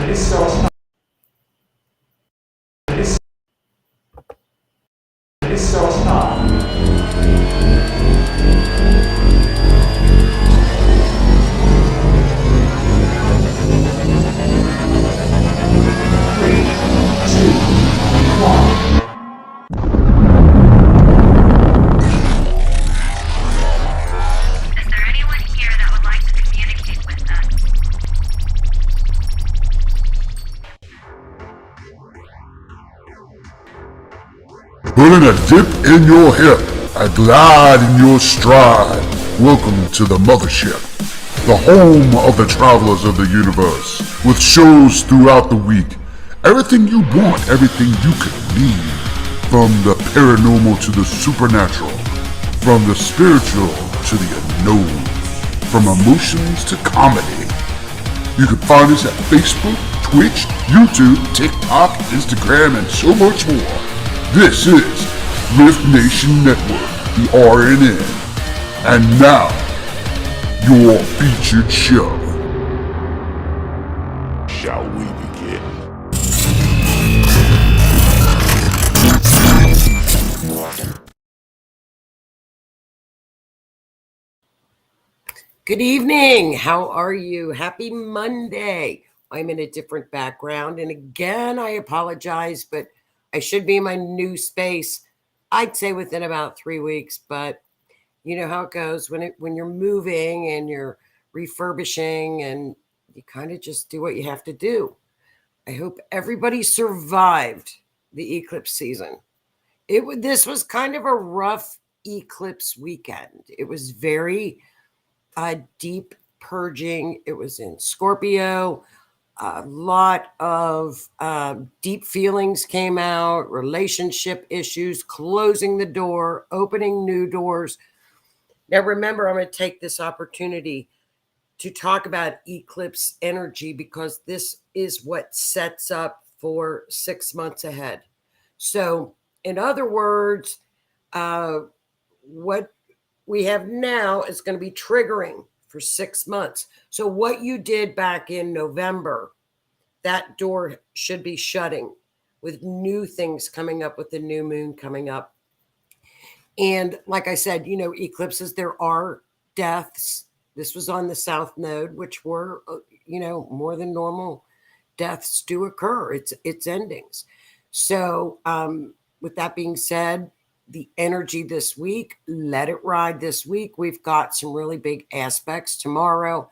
Is so smart. Is so smart. 3, 2, 1. Is there anyone here that would like to communicate with us? Putting a dip in your hip, a glide in your stride. Welcome to the mothership, the home of the travelers of the universe, with shows throughout the week. Everything you want, everything you could need. From the paranormal to the supernatural, from the spiritual to the unknown, from emotions to comedy. You can find us at Facebook, Twitch, YouTube, TikTok, Instagram, and so much more. This is R.I.F.T Nation Network, the RNN. And now, your featured show. Shall we begin? Good evening. How are you? Happy Monday. I'm in a different background. And again, I apologize, but I should be in my new space, I'd say within about 3 weeks. But you know how it goes when you're moving and you're refurbishing, and you kind of just do what you have to do. I hope everybody survived the eclipse season. This was kind of a rough eclipse weekend. It was very deep purging. It was in Scorpio. A lot of deep feelings came out, relationship issues, closing the door, opening new doors. Now, remember, I'm going to take this opportunity to talk about eclipse energy because this is what sets up for 6 months ahead. So, in other words, what we have now is going to be triggering for 6 months. So what you did back in November, that door should be shutting with new things coming up, with the new moon coming up. And like I said, eclipses, there are deaths. This was on the South Node, which were, more than normal deaths do occur. It's endings. So with that being said, the energy this week, let it ride this week. We've got some really big aspects tomorrow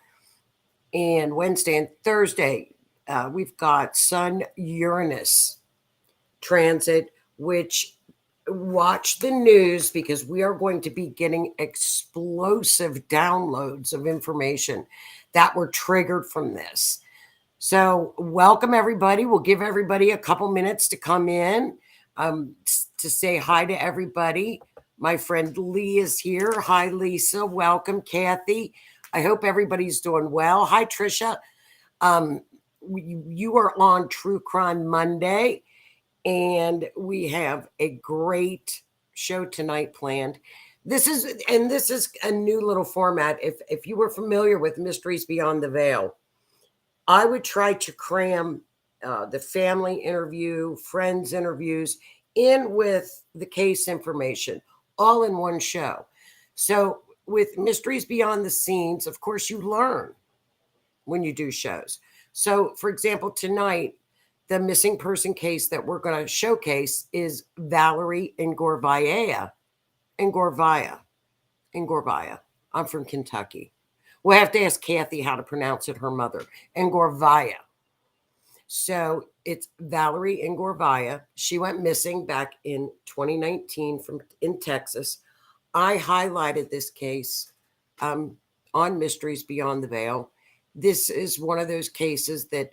and Wednesday and Thursday. We've got Sun Uranus transit, which watch the news because we are going to be getting explosive downloads of information that were triggered from this. So welcome everybody. We'll give everybody a couple minutes to come in. To say hi to everybody. My friend Lee is here. Hi, Lisa. Welcome, Kathy. I hope everybody's doing well. Hi, Trisha. You are on True Crime Monday, and we have a great show tonight planned. This is a new little format. If you were familiar with Mysteries Beyond the Veil, I would try to cram the family interview, friends interviews in with the case information, all in one show. So with Mysteries Beyond the Scenes, of course, you learn when you do shows. So, for example, tonight, the missing person case that we're going to showcase is Valerie Ingorbvaia. Ingorvaia. I'm from Kentucky. We'll have to ask Kathy how to pronounce it, her mother. Ingorvaia. So it's Valerie Ingorbvaia. She went missing back in 2019 in Texas. I highlighted this case on Mysteries Beyond the Veil. This is one of those cases that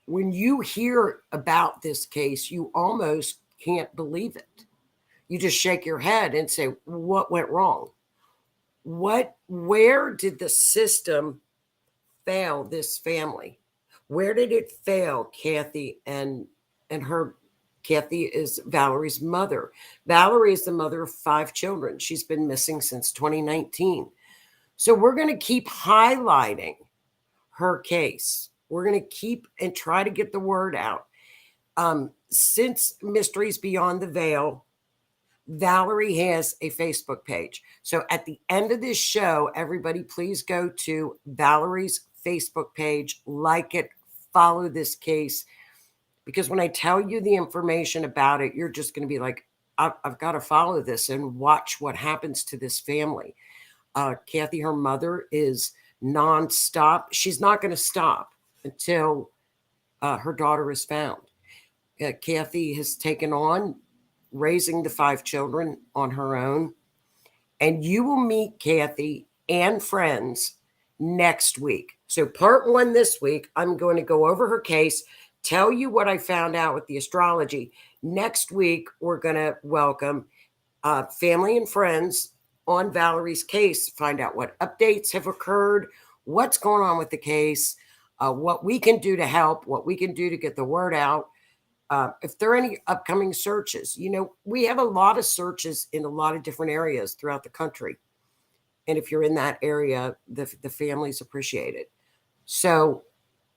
when you hear about this case, you almost can't believe it. You just shake your head and say, what went wrong? Where did the system fail this family? Where did it fail Kathy and her? Kathy is Valerie's mother. Valerie is the mother of 5 children. She's been missing since 2019. So we're going to keep highlighting her case. We're going to keep and try to get the word out. Since Mysteries Beyond the Veil, Valerie has a Facebook page. So at the end of this show, everybody please go to Valerie's Facebook page, like it, follow this case. Because when I tell you the information about it, you're just going to be like, I've got to follow this and watch what happens to this family. Kathy, her mother, is nonstop. She's not going to stop until her daughter is found. Kathy has taken on raising the 5 children on her own. And you will meet Kathy and friends next week. So part 1 this week, I'm going to go over her case, tell you what I found out with the astrology. Next week, we're going to welcome family and friends on Valerie's case, find out what updates have occurred, what's going on with the case, what we can do to help, what we can do to get the word out. If there are any upcoming searches, we have a lot of searches in a lot of different areas throughout the country. And if you're in that area, the families appreciate it. So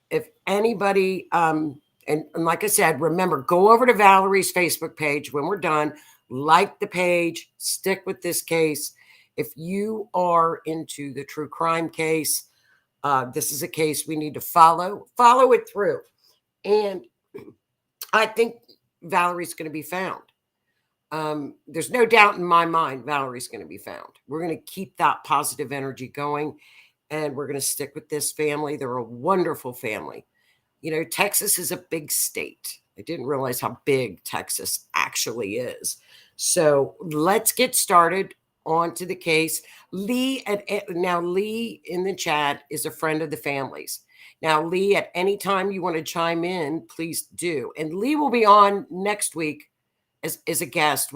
if anybody, and like I said, remember, go over to Valerie's Facebook page when we're done, like the page, stick with this case. If you are into the true crime case, this is a case we need to follow it through. And I think Valerie's going to be found. There's no doubt in my mind Valerie's going to be found. We're going to keep that positive energy going, and we're going to stick with this family. They're a wonderful family. Texas is a big state. I didn't realize how big Texas actually is. So let's get started on to the case. Lee in the chat is a friend of the family's. Now, Lee, at any time you want to chime in, please do. And Lee will be on next week as a guest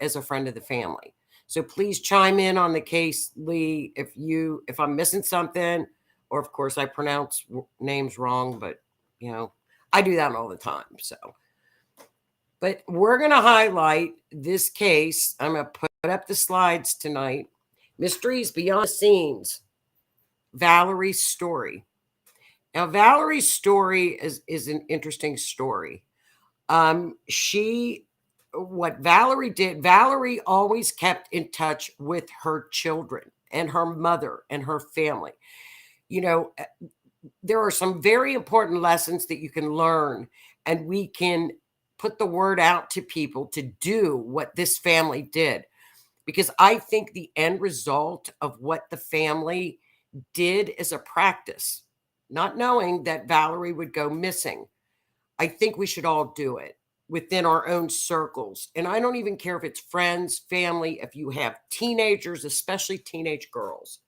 as a friend of the family. So please chime in on the case, Lee, if I'm missing something, or of course I pronounce names wrong, but I do that all the time. So, but we're going to highlight this case. I'm going to put up the slides tonight. Mysteries Beyond the Scenes, Valerie's story. Now, Valerie's story is an interesting story. What Valerie did, Valerie always kept in touch with her children and her mother and her family. There are some very important lessons that you can learn, and we can put the word out to people to do what this family did. Because I think the end result of what the family did is a practice, not knowing that Valerie would go missing. I think we should all do it within our own circles. And I don't even care if it's friends, family, if you have teenagers, especially teenage girls,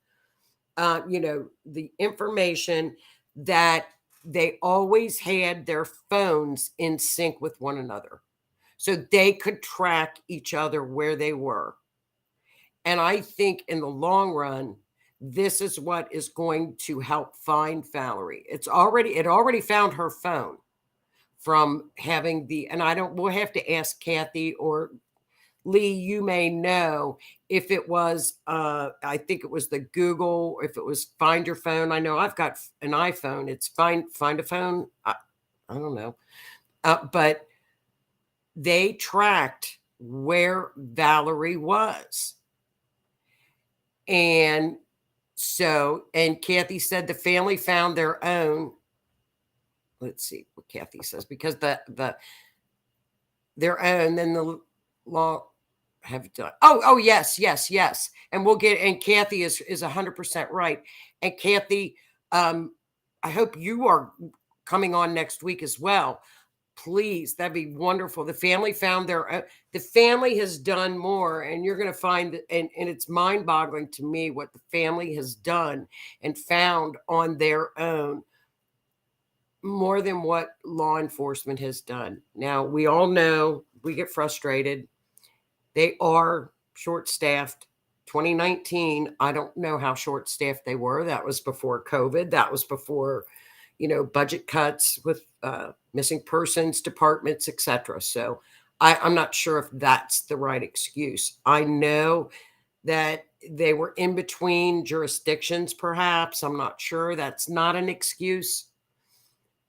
the information that they always had their phones in sync with one another so they could track each other where they were. And I think in the long run, this is what is going to help find Valerie. It already found her phone from having we'll have to ask Kathy or Lee, you may know if it was, I think it was the Google, if it was Find Your Phone. I know I've got an iPhone. It's Find a Phone. I don't know. But they tracked where Valerie was. And Kathy said the family found their own. Let's see what Kathy says, because their own, then the law have done. Oh, yes. And Kathy is 100% right. And Kathy, I hope you are coming on next week as well. Please, that'd be wonderful. The family found the family has done more, and you're going to find, and it's mind-boggling to me what the family has done and found on their own, more than what law enforcement has done. Now, we all know we get frustrated. They are short-staffed. 2019, I don't know how short-staffed they were. That was before COVID. That was before, budget cuts with missing persons departments, etc. So I'm not sure if that's the right excuse. I know that they were in between jurisdictions, perhaps. I'm not sure. That's not an excuse.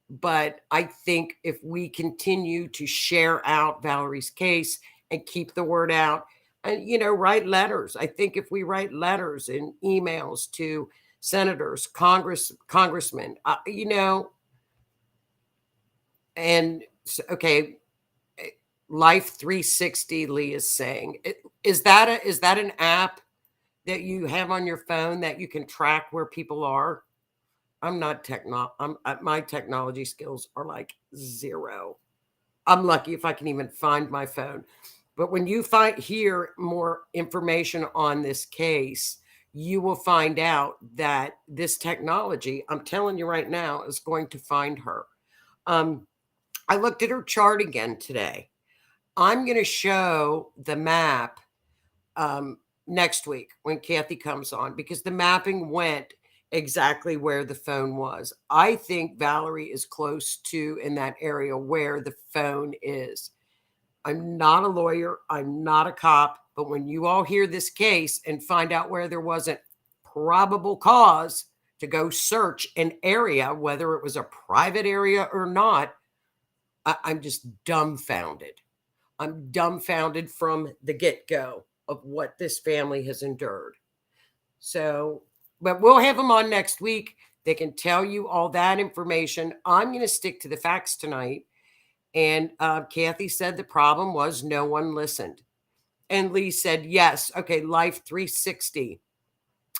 But I think if we continue to share out Valerie's case and keep the word out, and write letters. I think if we write letters and emails to senators, congressmen, and okay, Life 360, Lee is saying, is that an app that you have on your phone that you can track where people are? I'm not my technology skills are like zero. I'm lucky if I can even find my phone. But when you hear more information on this case, you will find out that this technology, I'm telling you right now, is going to find her. I looked at her chart again today. I'm going to show the map next week when Kathy comes on, because the mapping went exactly where the phone was. I think Valerie is close to in that area where the phone is. I'm not a lawyer. I'm not a cop. But when you all hear this case and find out where there wasn't probable cause to go search an area, whether it was a private area or not, I'm just dumbfounded. I'm dumbfounded from the get-go of what this family has endured. So, but we'll have them on next week. They can tell you all that information. I'm going to stick to the facts tonight. And Kathy said the problem was no one listened. And Lee said, yes. Okay, Life 360.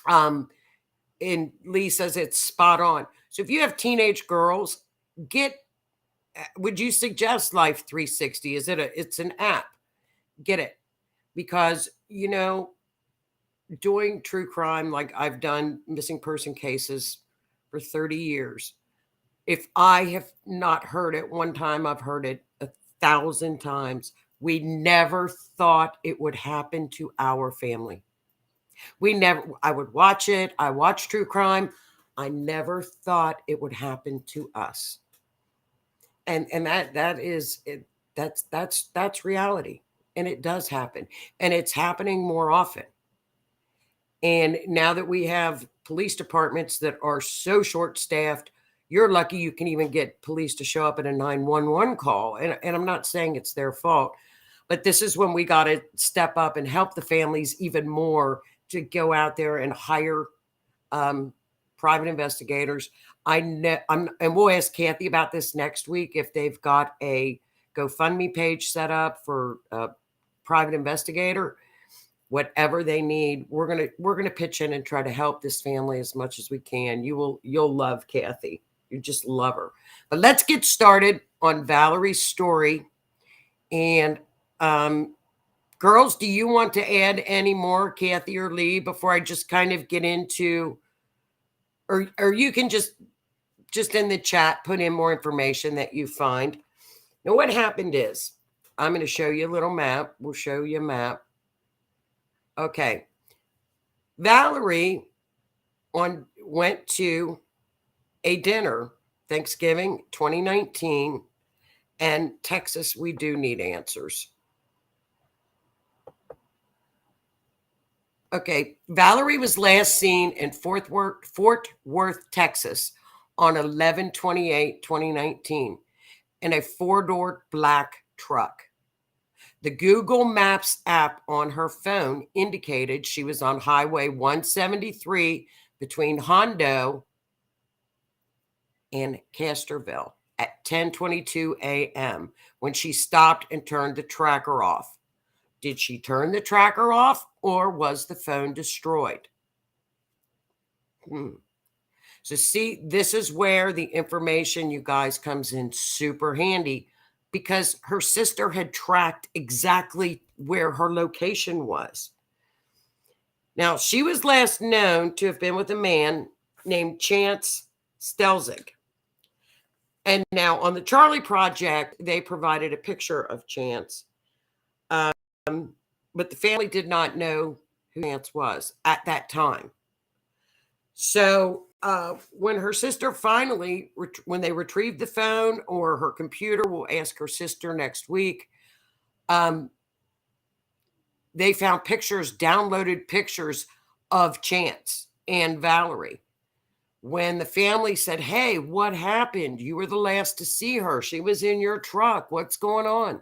And Lee says it's spot on. So if you have teenage girls, would you suggest Life 360? It's an app. Get it. Because, doing true crime, like I've done missing person cases for 30 years. If I have not heard it one time, I've heard it 1,000 times. We never thought it would happen to our family. I would watch it. I watch true crime. I never thought it would happen to us. And that's reality. And it does happen. And it's happening more often. And now that we have police departments that are so short-staffed, you're lucky you can even get police to show up at a 911 call. And I'm not saying it's their fault, but this is when we got to step up and help the families even more to go out there and hire private investigators. And we'll ask Kathy about this next week if they've got a GoFundMe page set up for a private investigator. Whatever they need, we're gonna pitch in and try to help this family as much as we can. You'll love Kathy. You just love her. But let's get started on Valerie's story. And girls, do you want to add any more, Kathy or Lee, before I just kind of get into, or you can just in the chat put in more information that you find. Now, what happened is, I'm going to show you a little map. We'll show you a map. Okay. Valerie went to a dinner, Thanksgiving 2019, and Texas, we do need answers. Okay. Valerie was last seen in Fort Worth, Texas on 11/28/2019 in a four-door black truck. The Google Maps app on her phone indicated she was on Highway 173 between Hondo and Costroville at 10:22 a.m. when she stopped and turned the tracker off. Did she turn the tracker off, or was the phone destroyed? So see, this is where the information, you guys, comes in super handy, because her sister had tracked exactly where her location was. Now, she was last known to have been with a man named Chance Stelzig. And now on the Charlie Project, they provided a picture of Chance. But the family did not know who Chance was at that time. So when her sister finally, when they retrieved the phone or her computer, we'll ask her sister next week, they found downloaded pictures of Chance and Valerie. when the family said, hey, what happened? You were the last to see her. She was in your truck. What's going on?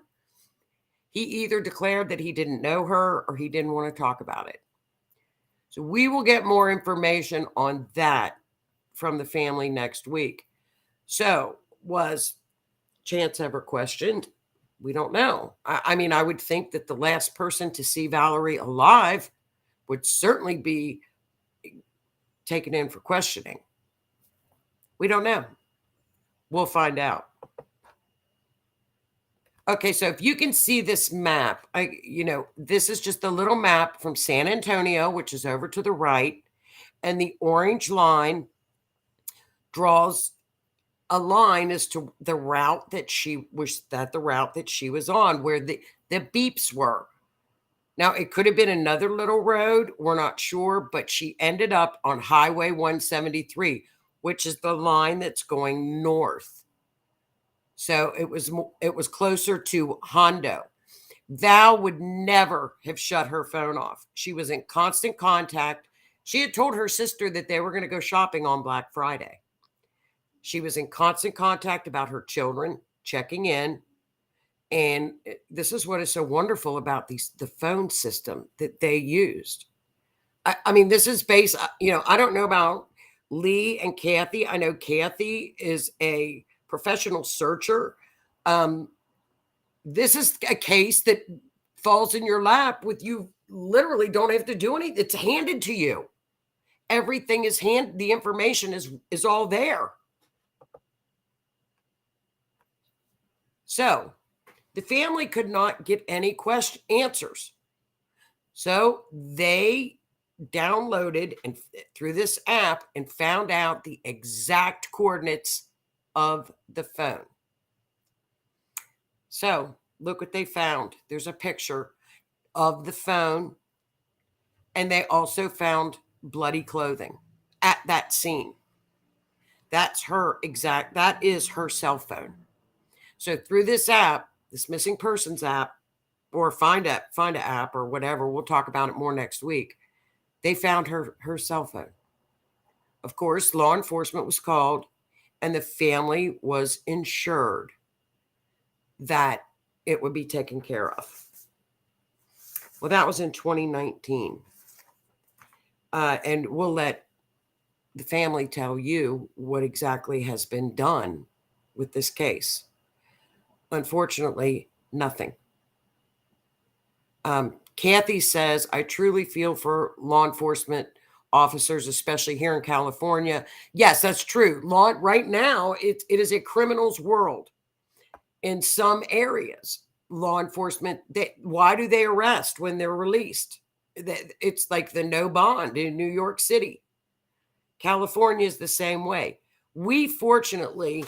He either declared that he didn't know her or he didn't want to talk about it. So we will get more information on that from the family next week. So was Chance ever questioned? We don't know. I mean, I would think that the last person to see Valerie alive would certainly be taken in for questioning. We don't know. We'll find out. Okay, so if you can see this map, this is just a little map from San Antonio, which is over to the right, and the orange line draws a line as to the route that she was on, where the beeps were. Now, it could have been another little road. We're not sure, but she ended up on Highway 173, which is the line that's going north. So it was closer to Hondo. Val would never have shut her phone off. She was in constant contact. She had told her sister that they were going to go shopping on Black Friday. She was in constant contact about her children, checking in. And this is what is so wonderful about the phone system that they used. I mean, this is based, I don't know about Lee and Kathy. I know Kathy is a professional searcher. This is a case that falls in your lap with you literally don't have to do anything. It's handed to you. Everything is the information is all there. So the family could not get any answers. So they downloaded and through this app and found out the exact coordinates of the phone. So look what they found. There's a picture of the phone, and they also found bloody clothing at that scene. That is her cell phone. So through this app, this missing persons app, or find a app or whatever, we'll talk about it more next week. They found her cell phone. Of course, law enforcement was called, and the family was insured that it would be taken care of. Well, that was in 2019. And we'll let the family tell you what exactly has been done with this case. Unfortunately, nothing. Kathy says, I truly feel for law enforcement officers, especially here in California. Yes, that's true. Right now, it is a criminal's world. In some areas, law enforcement, why do they arrest when they're released? It's like the no bond in New York City. California is the same way. We, fortunately,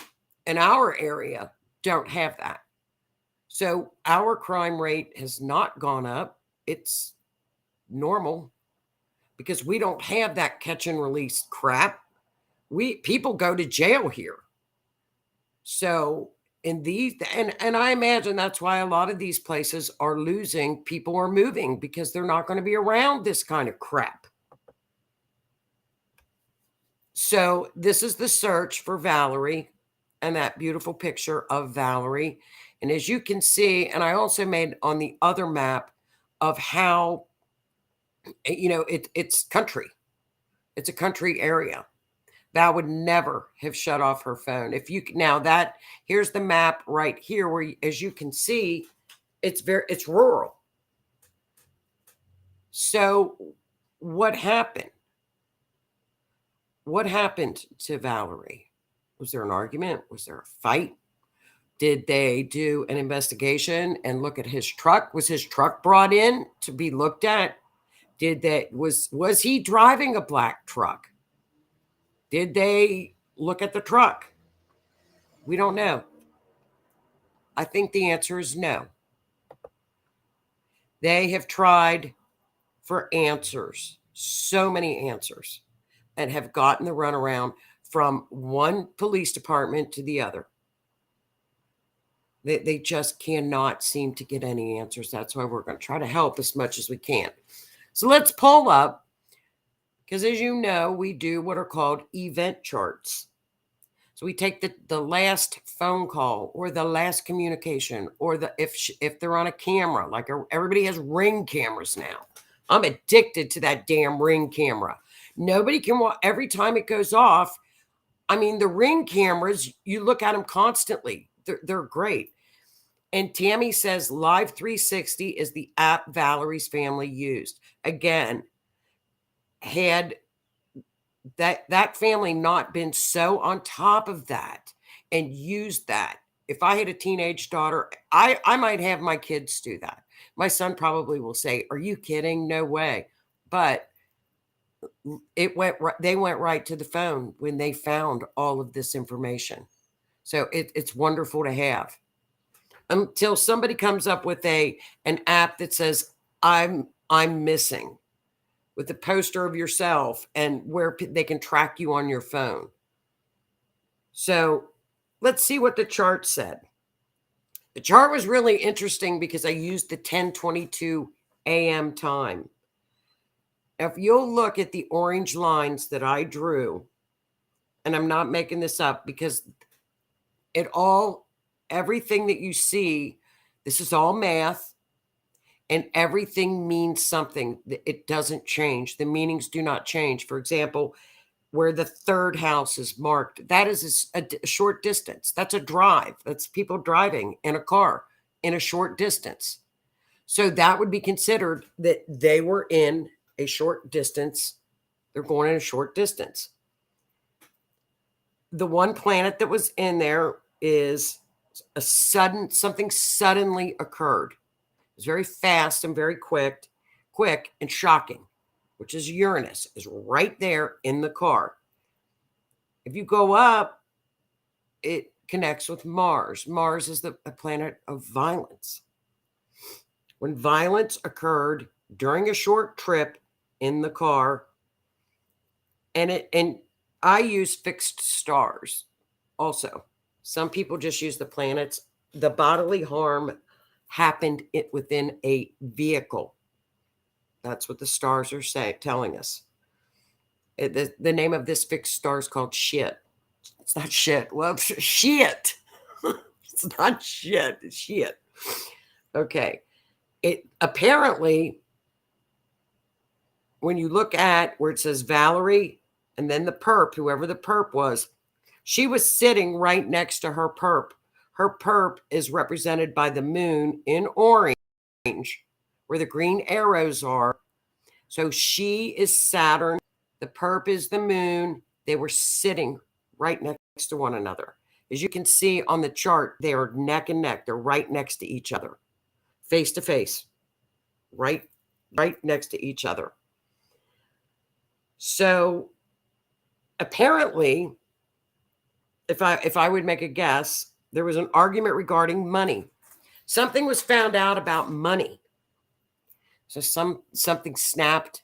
in our area, don't have that. So our crime rate has not gone up. It's normal because we don't have that catch and release crap. People go to jail here. So in these, and I imagine that's why a lot of these places are losing. People are moving because they're not going to be around this kind of crap. So this is the search for Valerie and that beautiful picture of Valerie. And as you can see, and I also made on the other map of how, it's country. It's a country area. Val would never have shut off her phone. Here's the map right here where, as you can see, it's rural. So what happened? What happened to Valerie? Was there an argument? Was there a fight? Did they do an investigation and look at his truck? Was his truck brought in to be looked at? Was he driving a black truck? Did they look at the truck? We don't know. I think the answer is no. They have tried for answers, so many answers, and have gotten the runaround from one police department to the other. They just cannot seem to get any answers. That's why we're going to try to help as much as we can. So let's pull up Because as you know, we do what are called event charts. So we take the last phone call or the last communication or if they're on a camera, like everybody has Ring cameras now. I'm addicted to that damn Ring camera. Nobody can watch every time it goes off. I mean, the Ring cameras, you look at them constantly. They're great. And Tammy says Live 360 is the app Valerie's family used. Again, had that family not been so on top of that and used that, if I had a teenage daughter, I might have my kids do that. My son probably will say, "Are you kidding? No way." But they went right to the phone when they found all of this information. So it's wonderful to have. Until somebody comes up with an app that says I'm missing, with a poster of yourself and where they can track you on your phone. So let's see what the chart said. The chart was really interesting because I used the 10:22 a.m. time. If you'll look at the orange lines that I drew, and I'm not making this up because everything that you see, this is all math. And everything means something. It doesn't change. The meanings do not change. For example, where the third house is marked, that is a short distance. That's a drive. That's people driving in a car in a short distance. So that would be considered that they were in a short distance. They're going in a short distance. The one planet that was in there is something suddenly occurred. It's very fast and very quick and shocking, which is Uranus, is right there in the car. If you go up, it connects with Mars. Mars is a planet of violence. When violence occurred during a short trip in the car, and I use fixed stars also. Some people just use the planets. The bodily harm happened within a vehicle. That's what the stars are telling us. The name of this fixed star is called shit. It's not shit. Well, it's shit. It's not shit. It's shit. Okay. It apparently, when you look at where it says Valerie and then the perp, whoever the perp was, she was sitting right next to her perp. Her perp is represented by the moon in orange, where the green arrows are. So she is Saturn. The perp is the moon. They were sitting right next to one another. As you can see on the chart, they are neck and neck. They're right next to each other, face to face, right next to each other. So apparently, if I would make a guess, there was an argument regarding money. Something was found out about money. So something snapped,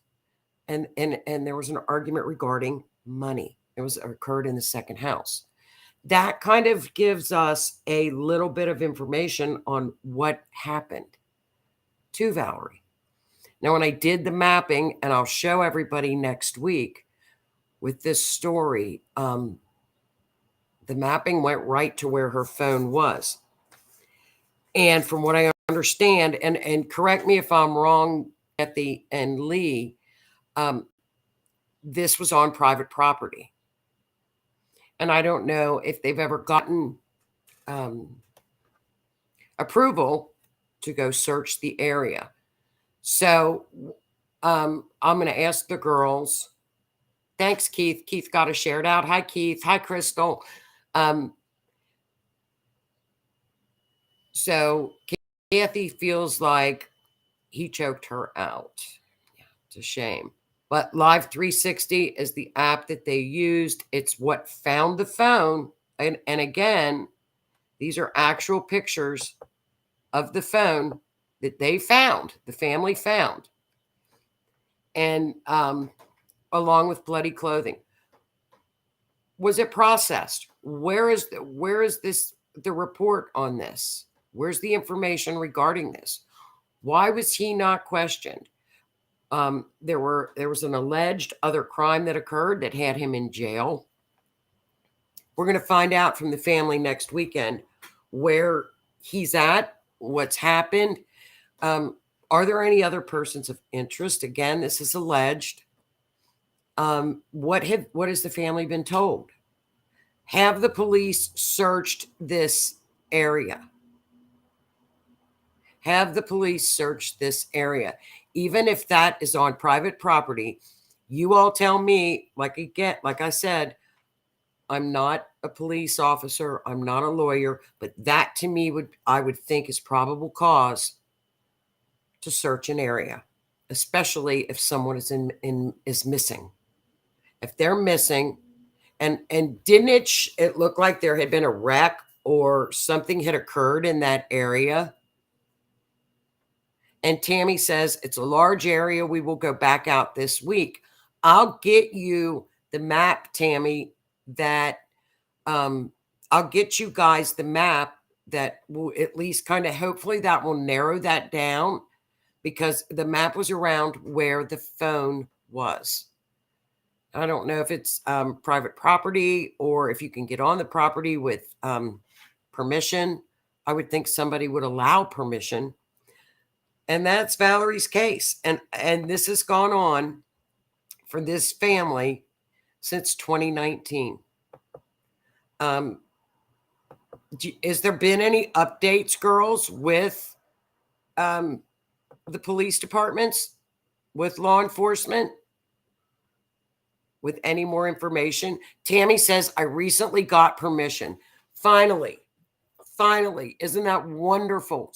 and there was an argument regarding money. It occurred in the second house. That kind of gives us a little bit of information on what happened to Valerie. Now, when I did the mapping, and I'll show everybody next week with this story, the mapping went right to where her phone was. And from what I understand, and correct me if I'm wrong, Kathy and Lee, this was on private property. And I don't know if they've ever gotten approval to go search the area. So I'm going to ask the girls. Thanks, Keith. Keith got a shared out. Hi, Keith. Hi, Crystal. So Kathy feels like he choked her out. Yeah, it's a shame. But Live 360 is the app that they used. It's what found the phone. And again, these are actual pictures of the phone that they found, the family found. And along with bloody clothing. Was it processed? Where is the report on this? Where's the information regarding this? Why was he not questioned? There was an alleged other crime that occurred that had him in jail. We're going to find out from the family next weekend where he's at, what's happened. Are there any other persons of interest? Again, this is alleged. What has the family been told? Have the police searched this area? Have the police searched this area? Even if that is on private property, you all tell me, like I said, I'm not a police officer, I'm not a lawyer, but that to me I would think is probable cause to search an area, especially if someone is missing. If they're missing, and didn't it look like there had been a wreck or something had occurred in that area? And Tammy says it's a large area. We will go back out this week. I'll get you the map, Tammy, that I'll get you guys the map that will at least kind of, hopefully that will narrow that down, because the map was around where the phone was. I don't know if it's private property or if you can get on the property with permission. I would think somebody would allow permission. And that's Valerie's case. And this has gone on for this family since 2019. Has there been any updates, girls, with the police departments, with law enforcement, with any more information? Tammy says, I recently got permission. Finally, isn't that wonderful?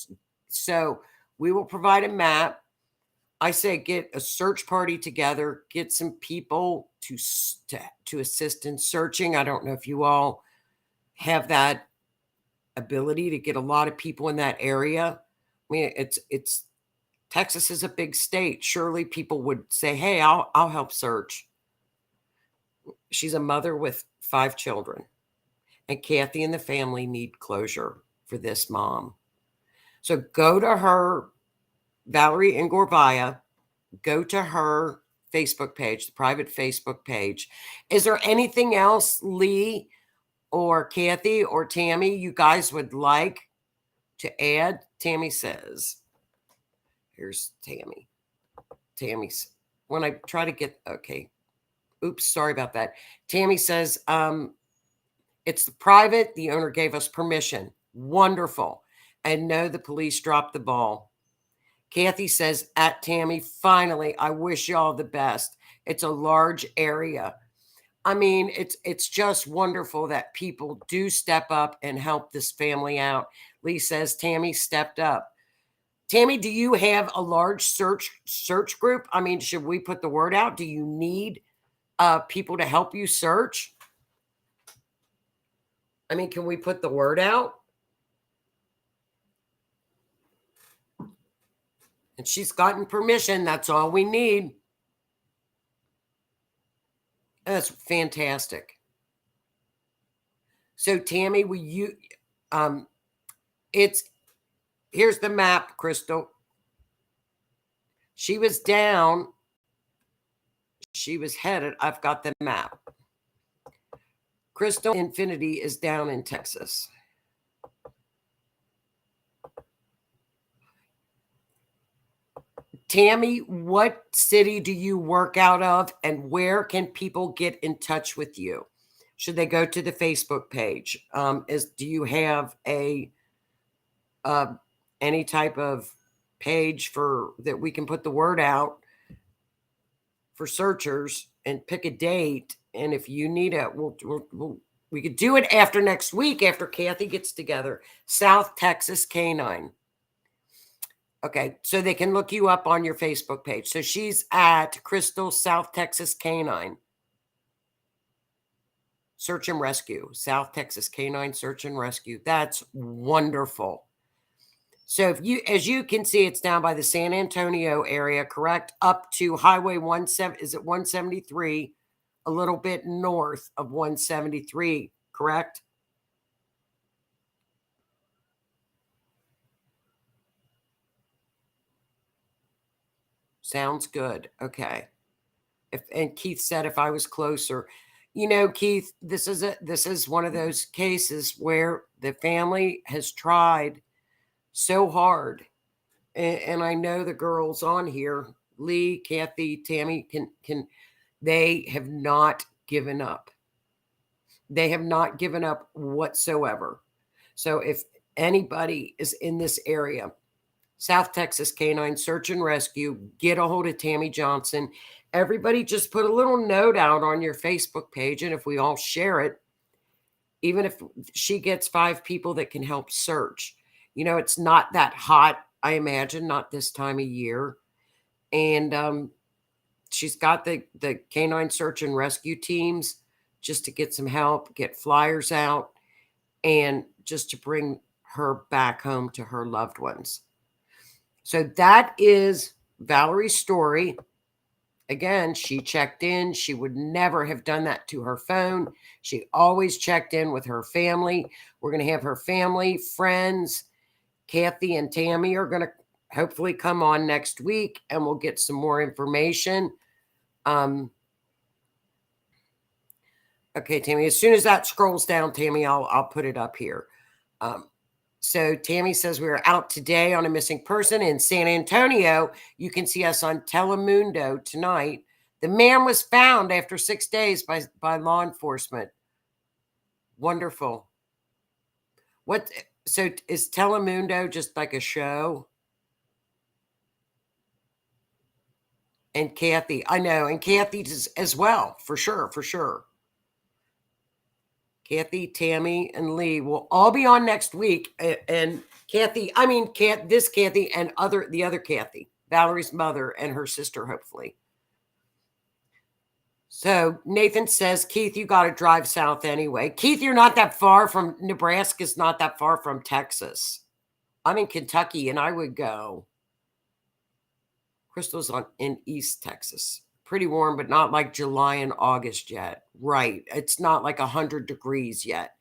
So we will provide a map. I say get a search party together, get some people to assist in searching. I don't know if you all have that ability to get a lot of people in that area. I mean, it's Texas is a big state. Surely people would say, hey, I'll help search. She's a mother with 5 children, and Kathy and the family need closure for this mom. So go to her, Valerie Ingorbaya, go to her Facebook page, the private Facebook page. Is there anything else, Lee or Kathy or Tammy, you guys would like to add? Tammy says, here's Tammy. Tammy's, when I try to get, okay. Oops, sorry about that. Tammy says, it's the private. The owner gave us permission. Wonderful. And no, the police dropped the ball. Kathy says, at Tammy, finally, I wish y'all the best. It's a large area. I mean, it's just wonderful that people do step up and help this family out. Lee says, Tammy stepped up. Tammy, do you have a large search group? I mean, should we put the word out? Do you need people to help you search? I mean, can we put the word out? And she's gotten permission. That's all we need. That's fantastic. So Tammy, will you, here's the map, Crystal. She was down. She was headed. I've got the map. Crystal Infinity is down in Texas. Tammy, what city do you work out of, and where can people get in touch with you? Should they go to the Facebook page? Do you have a any type of page for that we can put the word out for searchers and pick a date? And if you need it, we could do it after next week, after Kathy gets together. South Texas Canine. Okay, so they can look you up on your Facebook page. So she's at Crystal South Texas Canine Search and Rescue. South Texas Canine Search and Rescue. That's wonderful. So if you, as you can see, it's down by the San Antonio area, correct? Up to Highway 173, a little bit north of 173, correct? Sounds good. Okay. And Keith said if I was closer. Keith, this is one of those cases where the family has tried so hard. And I know the girls on here, Lee, Kathy, Tammy, can they have not given up. They have not given up whatsoever. So if anybody is in this area, South Texas Canine Search and Rescue, get a hold of Tammy Johnson. Everybody just put a little note out on your Facebook page, and if we all share it, even if she gets 5 people that can help search. It's not that hot, I imagine, not this time of year. And she's got the canine search and rescue teams just to get some help, get flyers out, and just to bring her back home to her loved ones. So that is Valerie's story. Again, she checked in. She would never have done that to her phone. She always checked in with her family. We're going to have her family, friends. Kathy and Tammy are going to hopefully come on next week, and we'll get some more information. Okay, Tammy, as soon as that scrolls down, Tammy, I'll put it up here. So Tammy says we are out today on a missing person in San Antonio. You can see us on Telemundo tonight. The man was found after 6 days by law enforcement. Wonderful. So is Telemundo just like a show? And Kathy, I know, and Kathy as well, for sure. Kathy, Tammy, and Lee will all be on next week. And Kathy, this Kathy and the other Kathy, Valerie's mother and her sister, hopefully. So Nathan says, Keith, you got to drive south anyway. Keith, you're not that far from Nebraska's not that far from Texas. I'm in Kentucky, and I would go. Crystal's in East Texas. Pretty warm, but not like July and August yet. Right. It's not like 100 degrees yet.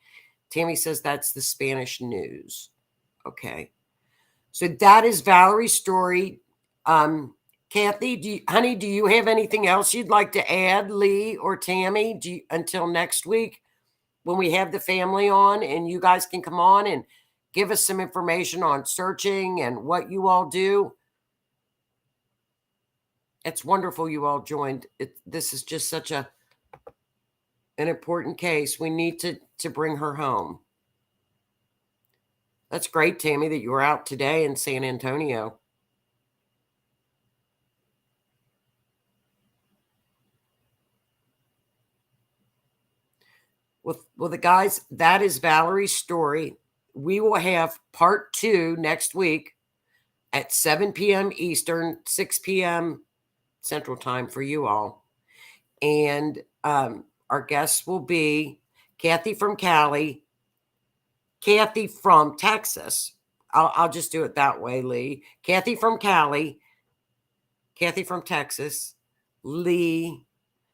Tammy says that's the Spanish news. Okay. So that is Valerie's story. Kathy, do you have anything else you'd like to add, Lee or Tammy, until next week when we have the family on and you guys can come on and give us some information on searching and what you all do? It's wonderful you all joined. This is just such an important case. We need to bring her home. That's great, Tammy, that you were out today in San Antonio. Well, the guys, that is Valerie's story. We will have part 2 next week at 7 p.m. Eastern, 6 p.m. Central Time for you all. And our guests will be Kathy from Cali, Kathy from Texas. I'll just do it that way, Lee. Kathy from Cali, Kathy from Texas, Lee,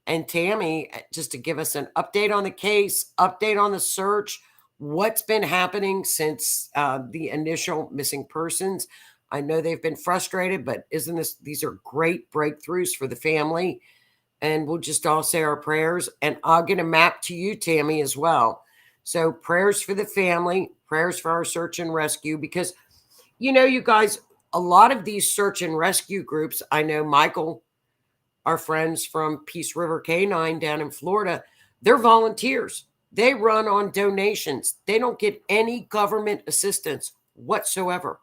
and Tammy, just to give us an update on the case, update on the search, what's been happening since the initial missing persons. I know they've been frustrated, but these are great breakthroughs for the family. And we'll just all say our prayers. And I'll get a map to you, Tammy, as well. So prayers for the family, prayers for our search and rescue, because, you guys, a lot of these search and rescue groups, I know Michael, our friends from Peace River Canine down in Florida, they're volunteers. They run on donations. They don't get any government assistance whatsoever.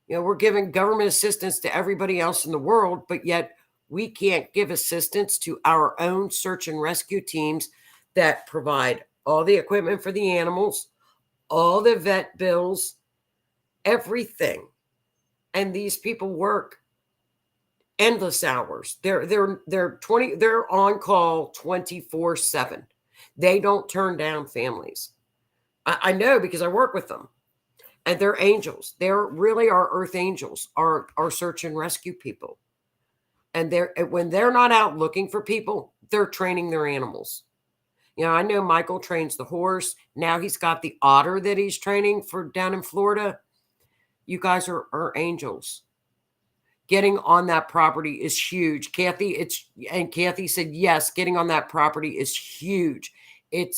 We're giving government assistance to everybody else in the world, but yet we can't give assistance to our own search and rescue teams that provide all the equipment for the animals, all the vet bills, everything. And these people work endless hours. They're on call 24/7. They don't turn down families. I know because I work with them. And they're angels. They're really our earth angels, our search and rescue people. And when they're not out looking for people, they're training their animals. I know Michael trains the horse. Now he's got the otter that he's training for down in Florida. You guys are angels. getting on that property is huge. Kathy said, yes, getting on that property is huge. It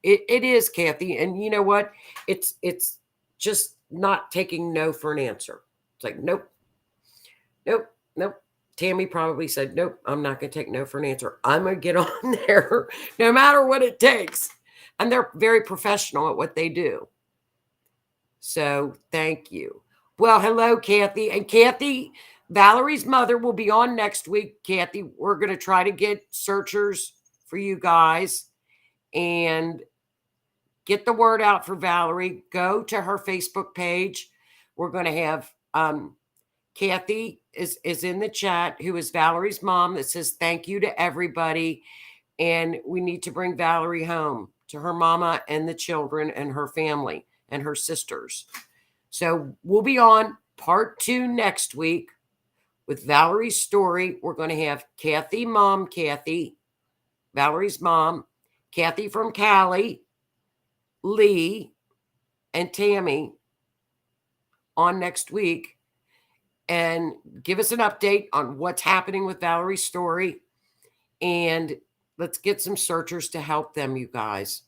is, Kathy. And you know what? It's just not taking no for an answer. It's like, nope. Tammy probably said, nope, I'm not going to take no for an answer. I'm going to get on there no matter what it takes. And they're very professional at what they do. So thank you. Well, hello, Kathy. And Kathy, Valerie's mother will be on next week. Kathy, we're going to try to get searchers for you guys and get the word out for Valerie. Go to her Facebook page. We're going to have Kathy is in the chat, who is Valerie's mom, that says thank you to everybody. And we need to bring Valerie home to her mama and the children and her family and her sisters. So we'll be on part 2 next week with Valerie's story. We're going to have Kathy, Valerie's mom, Kathy from Cali, Lee, and Tammy on next week and give us an update on what's happening with Valerie's story. And let's get some searchers to help them, you guys.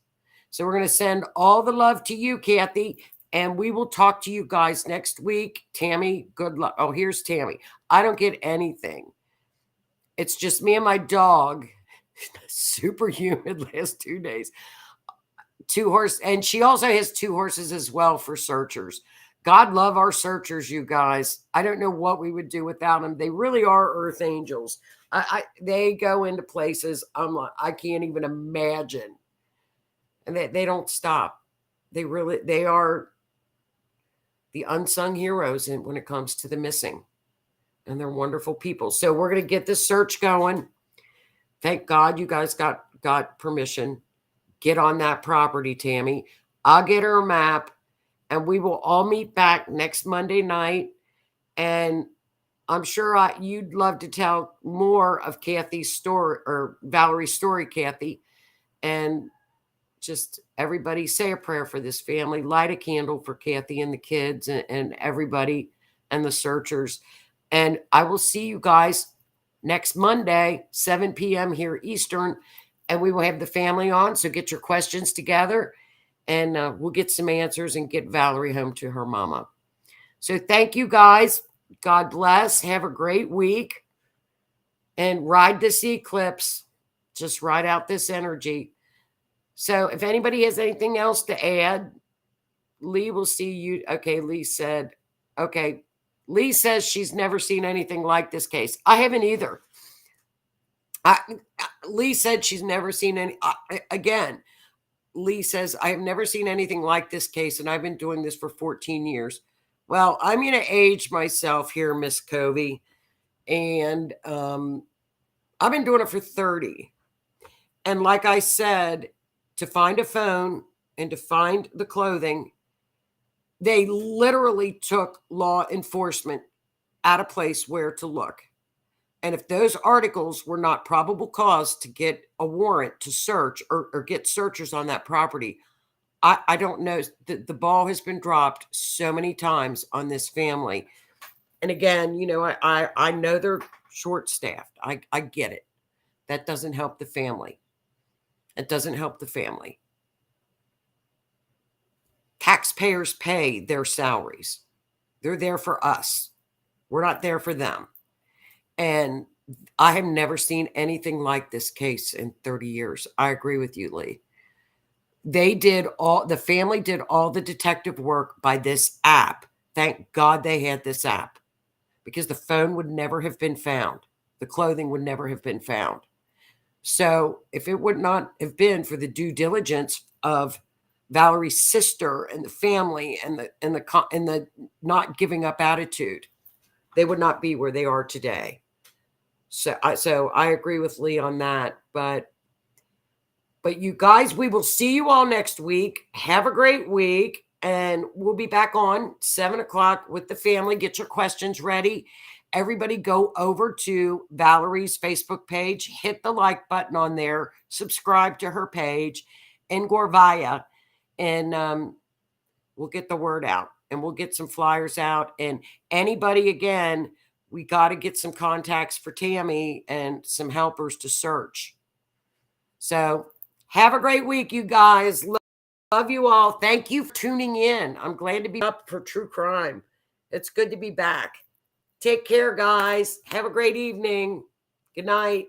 So we're going to send all the love to you, Kathy, and we will talk to you guys next week. Tammy, good luck. Oh, here's Tammy. I don't get anything. It's just me and my dog. Super humid last 2 days. 2 horses. And she also has 2 horses as well for searchers. God love our searchers, you guys. I don't know what we would do without them. They really are earth angels. They go into places I can't even imagine. And they don't stop. They are the unsung heroes when it comes to the missing. And they're wonderful people. So we're going to get this search going. Thank God you guys got permission. Get on that property, Tammy. I'll get her a map. And we will all meet back next Monday night. And I'm sure you'd love to tell more of Kathy's story or Valerie's story, Kathy. And just everybody say a prayer for this family. Light a candle for Kathy and the kids and everybody and the searchers. And I will see you guys next Monday, 7 p.m. here Eastern. And we will have the family on. So get your questions together. And we'll get some answers and get Valerie home to her mama. So thank you, guys. God bless. Have a great week. And ride this eclipse. Just ride out this energy. So if anybody has anything else to add, Lee will see you. Okay, Lee said, okay. Lee says she's never seen anything like this case. I haven't either. Lee said she's never seen any. Again, Lee says, I have never seen anything like this case, and I've been doing this for 14 years. Well, I'm going to age myself here, Miss Covey, and I've been doing it for 30. And like I said, to find a phone and to find the clothing, they literally took law enforcement at a place where to look. And if those articles were not probable cause to get a warrant to search or get searchers on that property, I don't know. The ball has been dropped so many times on this family. And again, you know, I know they're short-staffed. I get it. That doesn't help the family. It doesn't help the family. Taxpayers pay their salaries. They're there for us. We're not there for them. And I have never seen anything like this case in 30 years. I agree with you, Lee. The family did all the detective work by this app. Thank God they had this app, because the phone would never have been found. The clothing would never have been found. So if it would not have been for the due diligence of Valerie's sister and the family and the not giving up attitude, they would not be where they are today. So I agree with Lee on that. But you guys, we will see you all next week. Have a great week. And we'll be back on 7 o'clock with the family. Get your questions ready. Everybody go over to Valerie's Facebook page. Hit the like button on there. Subscribe to her page, Ingorvaia. And we'll get the word out. And we'll get some flyers out. And anybody, again, we got to get some contacts for Tammy and some helpers to search. So have a great week, you guys. Love you all. Thank you for tuning in. I'm glad to be up for true crime. It's good to be back. Take care, guys. Have a great evening. Good night.